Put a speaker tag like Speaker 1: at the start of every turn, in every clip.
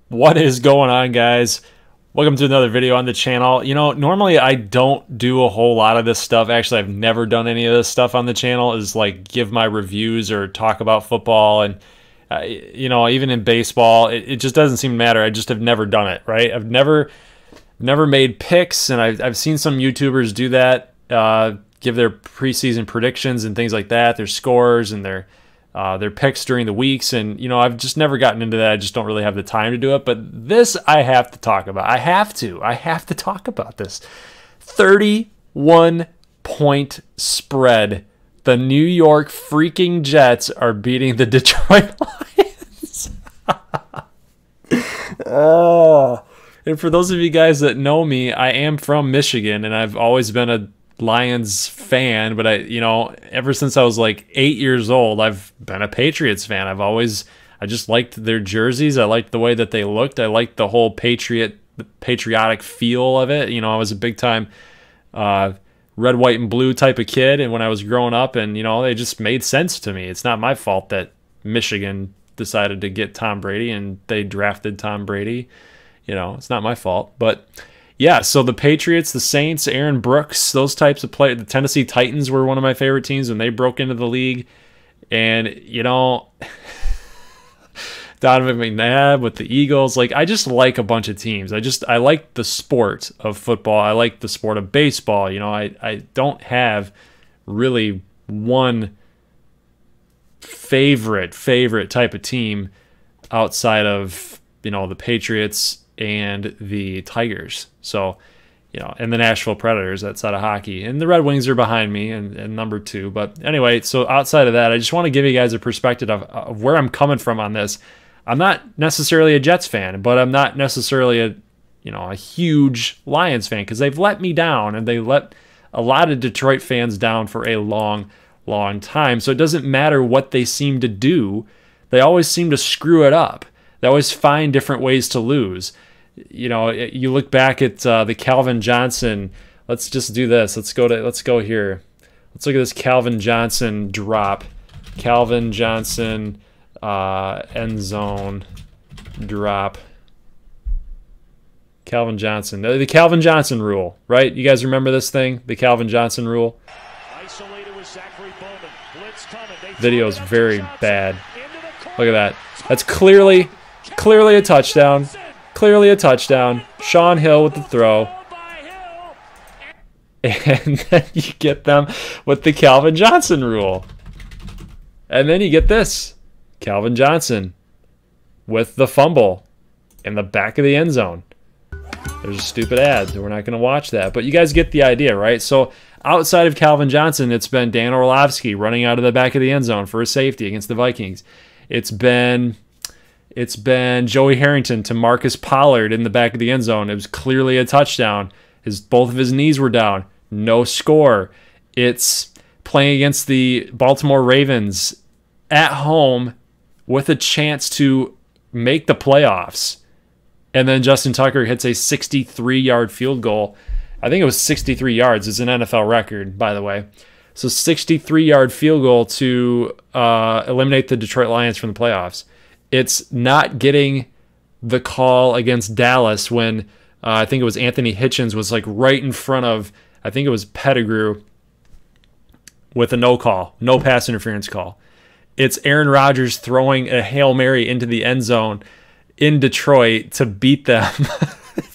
Speaker 1: What is going on, guys? Welcome to another video on the channel. You know, normally I don't do a whole lot of this stuff. Actually, I've never done any of this stuff on the channel, is like give my reviews or talk about football. And you know, even in baseball, it just doesn't seem to matter. I just have never done it, right? I've never made picks, and I've seen some YouTubers do that, give their preseason predictions and things like that, their scores and their picks during the weeks. And, you know, I've just never gotten into that. I just don't really have the time to do it. But this I have to talk about. I have to talk about this. 31-point spread. The New York freaking Jets are beating the Detroit Lions. And for those of you guys that know me, I am from Michigan, and I've always been a Lions fan, but ever since I was like 8 years old, I've been a Patriots fan. I just liked their jerseys. I liked the way that they looked. I liked the whole patriotic feel of it. You know, I was a big time red, white, and blue type of kid, and when I was growing up, and you know, they just made sense to me. It's not my fault that Michigan decided to get Tom Brady and they drafted Tom Brady. You know, it's not my fault, but yeah, so the Patriots, the Saints, Aaron Brooks, those types of players. The Tennessee Titans were one of my favorite teams when they broke into the league. And, you know, Donovan McNabb with the Eagles. Like, I just like a bunch of teams. I like the sport of football. I like the sport of baseball. You know, I don't have really one favorite type of team outside of, you know, the Patriots and the Tigers. So, you know, and the Nashville Predators outside of hockey. And the Red Wings are behind me and number two. But anyway, so outside of that, I just want to give you guys a perspective of where I'm coming from on this. I'm not necessarily a Jets fan, but I'm not necessarily a huge Lions fan, because they've let me down, and they let a lot of Detroit fans down for a long time. So it doesn't matter what they seem to do. They always seem to screw it up. They always find different ways to lose. You know, you look back at the Calvin Johnson. Let's just do this. Let's go here. Let's look at this Calvin Johnson drop. Calvin Johnson end zone drop. Calvin Johnson. The Calvin Johnson rule, right? You guys remember this thing? The Calvin Johnson rule. Video is very bad. Look at that. That's clearly a touchdown. Clearly a touchdown. Sean Hill with the throw. And then you get them with the Calvin Johnson rule. And then you get this. Calvin Johnson with the fumble in the back of the end zone. There's a stupid ad. We're not going to watch that. But you guys get the idea, right? So outside of Calvin Johnson, it's been Dan Orlovsky running out of the back of the end zone for a safety against the Vikings. It's been Joey Harrington to Marcus Pollard in the back of the end zone. It was clearly a touchdown. Both of his knees were down. No score. It's playing against the Baltimore Ravens at home with a chance to make the playoffs. And then Justin Tucker hits a 63-yard field goal. I think it was 63 yards. It's an NFL record, by the way. So 63-yard field goal to eliminate the Detroit Lions from the playoffs. It's not getting the call against Dallas when I think it was Anthony Hitchens was like right in front of, I think it was Pettigrew, with a no call, no pass interference call. It's Aaron Rodgers throwing a Hail Mary into the end zone in Detroit to beat them.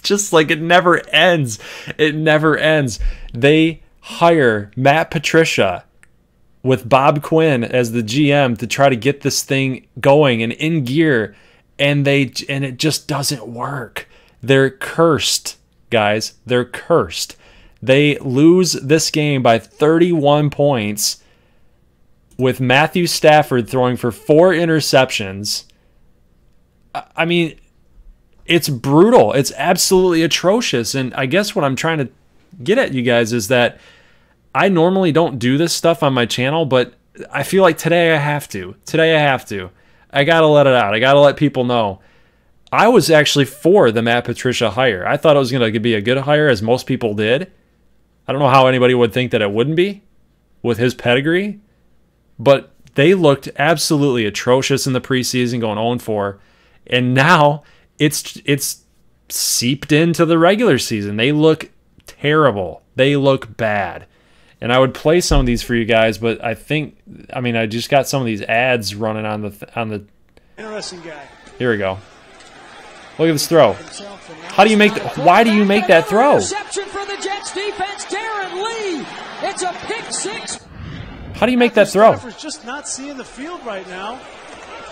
Speaker 1: Just like it never ends. It never ends. They hire Matt Patricia with Bob Quinn as the GM to try to get this thing going and in gear, and it just doesn't work. They're cursed, guys. They're cursed. They lose this game by 31 points with Matthew Stafford throwing for 4 interceptions. I mean, it's brutal. It's absolutely atrocious. And I guess what I'm trying to get at, you guys, is that I normally don't do this stuff on my channel, but I feel like today I have to. Today I have to. I got to let it out. I got to let people know. I was actually for the Matt Patricia hire. I thought it was going to be a good hire, as most people did. I don't know how anybody would think that it wouldn't be with his pedigree, but they looked absolutely atrocious in the preseason, going 0-4. And now it's seeped into the regular season. They look terrible. They look bad. And I would play some of these for you guys, but I just got some of these ads running on the
Speaker 2: interesting guy.
Speaker 1: Here we go. Look at this throw. How do you make why do you make that throw?
Speaker 3: Reception for the Jets defense, Darren Lee. It's a pick six.
Speaker 1: How do you make that throw?
Speaker 2: Stafford's just not seeing the field right now.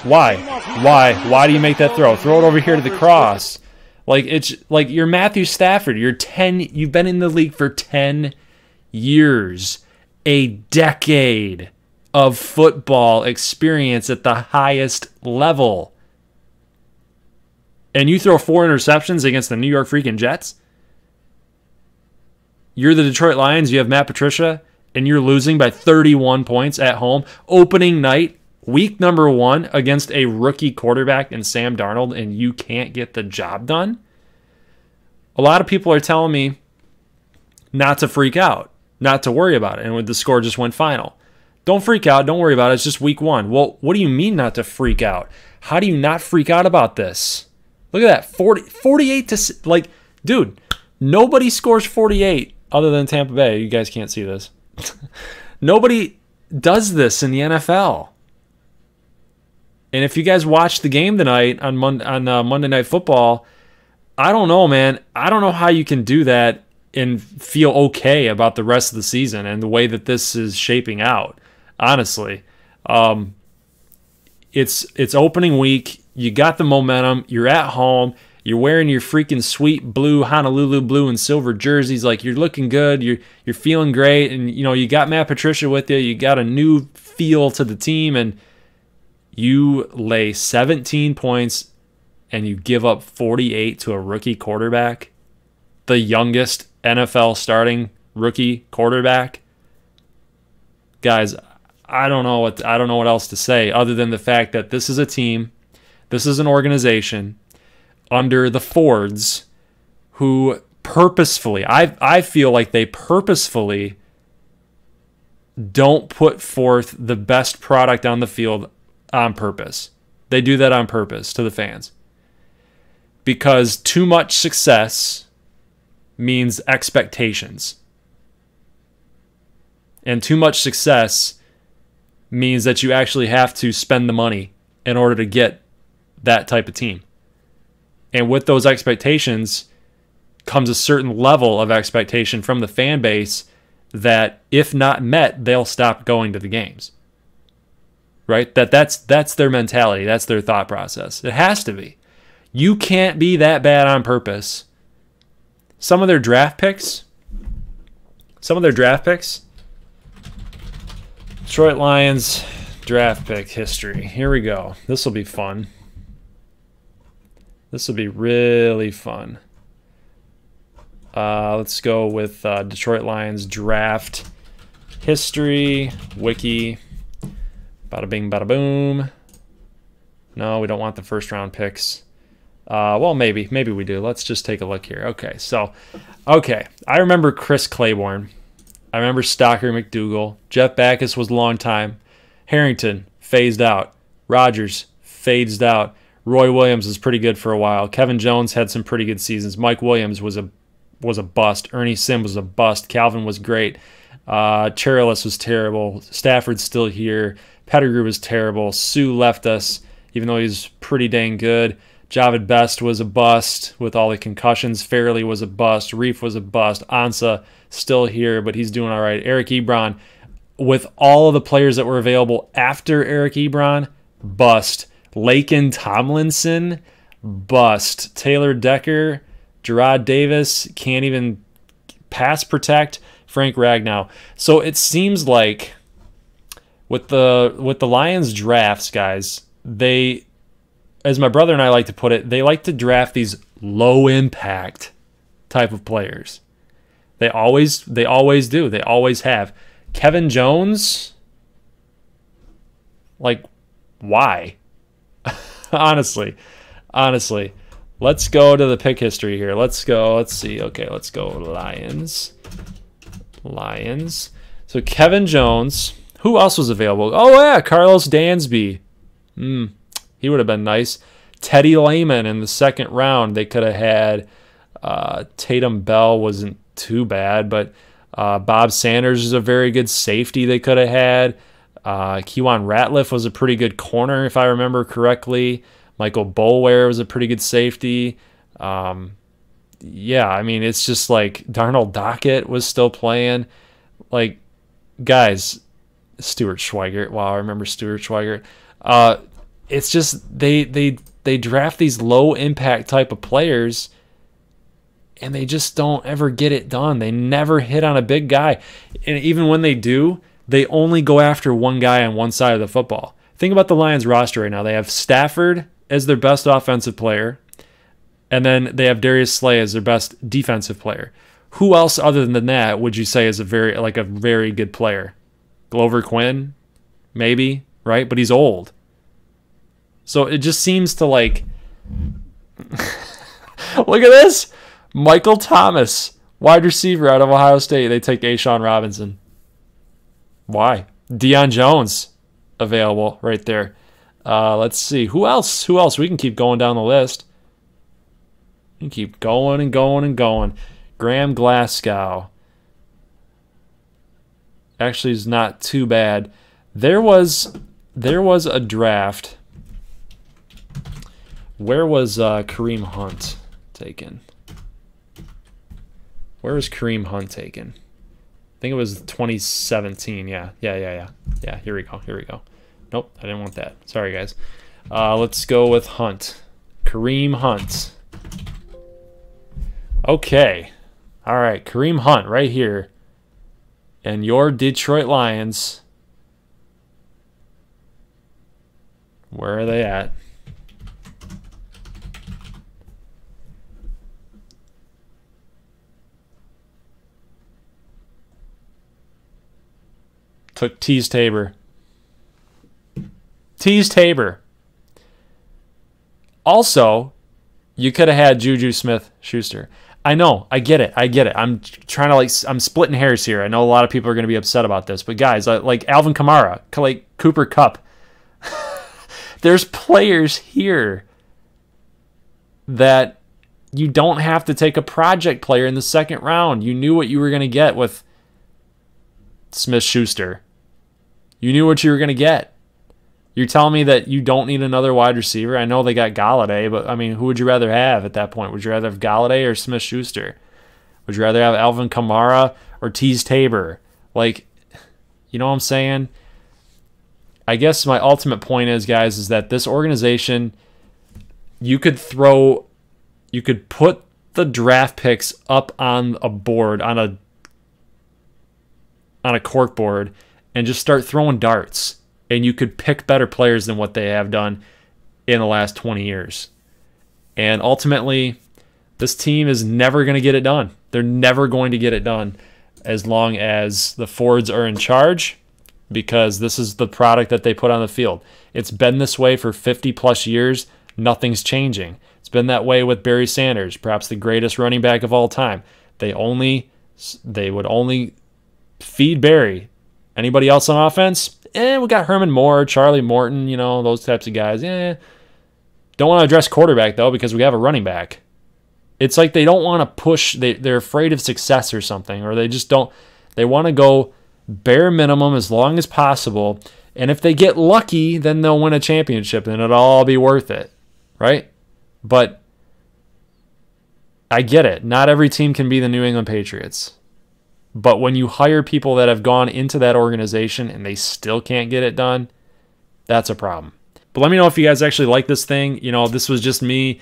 Speaker 1: Why? Why do you make that throw? Throw it over here to the cross. Like it's like you're Matthew Stafford. You've been in the league for 10 years. A decade of football experience at the highest level. And you throw 4 interceptions against the New York freaking Jets? You're the Detroit Lions, you have Matt Patricia, and you're losing by 31 points at home. Opening night, week number 1 against a rookie quarterback in Sam Darnold, and you can't get the job done? A lot of people are telling me not to freak out, not to worry about it, and the score just went final. Don't freak out, don't worry about it, it's just week 1. Well, what do you mean not to freak out? How do you not freak out about this? Look at that, 48 to, like, dude, nobody scores 48 other than Tampa Bay. You guys can't see this. Nobody does this in the NFL. And if you guys watch the game tonight on Monday Night Football, I don't know, man. I don't know how you can do that and feel okay about the rest of the season and the way that this is shaping out. Honestly, it's opening week. You got the momentum. You're at home. You're wearing your freaking sweet blue Honolulu blue and silver jerseys. Like, you're looking good. You're feeling great. And, you know, you got Matt Patricia with you. You got a new feel to the team. And you lay 17 points and you give up 48 to a rookie quarterback. The youngest NFL starting rookie quarterback. Guys, I don't know what else to say other than the fact that this is a team. This is an organization under the Fords who purposefully, I feel like they purposefully don't put forth the best product on the field on purpose. They do that on purpose to the fans. Because too much success means expectations. And too much success means that you actually have to spend the money in order to get that type of team. And with those expectations comes a certain level of expectation from the fan base that if not met, they'll stop going to the games. Right? That's their mentality. That's their thought process. It has to be. You can't be that bad on purpose. Some of their draft picks, Detroit Lions draft pick history. Here we go. This will be fun. This will be really fun. Let's go with Detroit Lions draft history, wiki. Bada bing, bada boom. No, we don't want the first round picks. Well, maybe we do. Let's just take a look here. Okay, I remember Chris Claiborne. I remember Stocker McDougal. Jeff Backus was a long time. Harrington phased out. Rodgers phased out. Roy Williams was pretty good for a while. Kevin Jones had some pretty good seasons. Mike Williams was a bust. Ernie Sim was a bust. Calvin was great. Cherilus was terrible. Stafford's still here. Pettigrew was terrible. Sue left us, even though he's pretty dang good. Javid Best was a bust with all the concussions. Fairley was a bust. Reef was a bust. Ansa still here, but he's doing all right. Eric Ebron, with all of the players that were available after Eric Ebron, bust. Laken Tomlinson, bust. Taylor Decker, Gerard Davis, can't even pass protect. Frank Ragnow. So it seems like with the Lions drafts, guys, they, as my brother and I like to put it, they like to draft these low impact type of players. They always do. They always have. Kevin Jones, like, why? Honestly. Let's go to the pick history here. Let's see. Okay, let's go Lions. So Kevin Jones. Who else was available? Oh, yeah, Carlos Dansby. He would have been nice. Teddy Lehman in the second round. They could have had Tatum Bell wasn't too bad, but Bob Sanders is a very good safety they could have had. Kewan Ratliff was a pretty good corner, if I remember correctly. Michael Boulware was a pretty good safety. Yeah, I mean, it's just like Darnell Dockett was still playing. Like, guys, Stuart Schweigert. Wow, I remember Stuart Schweigert. It's just they draft these low impact type of players, and they just don't ever get it done. They never hit on a big guy, and even when they do, they only go after one guy on one side of the football. Think about the Lions roster right now. They have Stafford as their best offensive player, and then they have Darius Slay as their best defensive player. Who else other than that would you say is a very good player? Glover Quinn, maybe, right? But he's old. So it just seems to like look at this. Michael Thomas, wide receiver out of Ohio State. They take A'Shawn Robinson. Why? Deion Jones available right there. Let's see. Who else? We can keep going down the list. We can keep going and going and going. Graham Glasgow. Actually, is not too bad. There was a draft. Where was Kareem Hunt taken? Where was Kareem Hunt taken? I think it was 2017. Yeah. Here we go. Nope, I didn't want that. Sorry, guys. Let's go with Hunt. Kareem Hunt. Okay. All right, Kareem Hunt right here. And your Detroit Lions. Where are they at? Took Tease Tabor. Also, you could have had Juju Smith-Schuster. I know. I get it. I'm trying to I'm splitting hairs here. I know a lot of people are going to be upset about this, but guys, like Alvin Kamara, like Cooper Kupp. There's players here that you don't have to take a project player in the second round. You knew what you were going to get with Smith-Schuster. You knew what you were going to get. You're telling me that you don't need another wide receiver? I know they got Galladay, but I mean, who would you rather have at that point? Would you rather have Galladay or Smith-Schuster? Would you rather have Alvin Kamara or Tease Tabor? Like, you know what I'm saying? I guess my ultimate point is, guys, is that this organization, you could put the draft picks up on a board, on a cork board, and just start throwing darts. And you could pick better players than what they have done in the last 20 years. And ultimately, this team is never going to get it done. They're never going to get it done as long as the Fords are in charge, because this is the product that they put on the field. It's been this way for 50-plus years. Nothing's changing. It's been that way with Barry Sanders, perhaps the greatest running back of all time. They would only feed Barry. Anybody else on offense? We got Herman Moore, Charlie Morton, those types of guys. Don't want to address quarterback, though, because we have a running back. It's like they don't want to push. They're afraid of success or something, or they just don't. They want to go bare minimum as long as possible, and if they get lucky, then they'll win a championship, and it'll all be worth it, right? But I get it. Not every team can be the New England Patriots. But when you hire people that have gone into that organization and they still can't get it done, that's a problem. But let me know if you guys actually like this thing. This was just me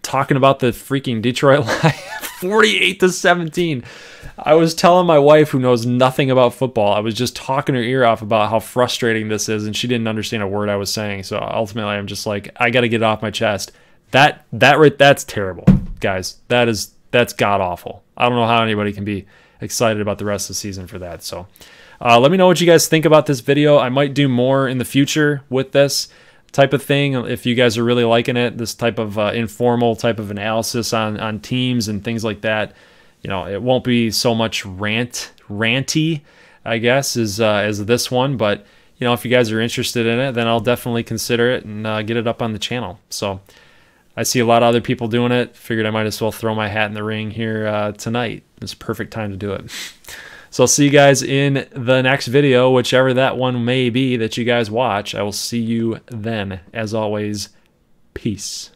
Speaker 1: talking about the freaking Detroit Lions. 48-17. I was telling my wife, who knows nothing about football, I was just talking her ear off about how frustrating this is, and she didn't understand a word I was saying. So ultimately, I'm just like, I got to get it off my chest. That's terrible, guys. That's god awful. I don't know how anybody can be excited about the rest of the season for that. So let me know what you guys think about this video. I might do more in the future with this type of thing if you guys are really liking it, this type of informal type of analysis on teams and things like that. It won't be so much ranty, I guess, as this one, but if you guys are interested in it, then I'll definitely consider it and get it up on the channel. So I see a lot of other people doing it. Figured I might as well throw my hat in the ring here tonight. It's a perfect time to do it. So I'll see you guys in the next video, whichever that one may be that you guys watch. I will see you then. As always, peace.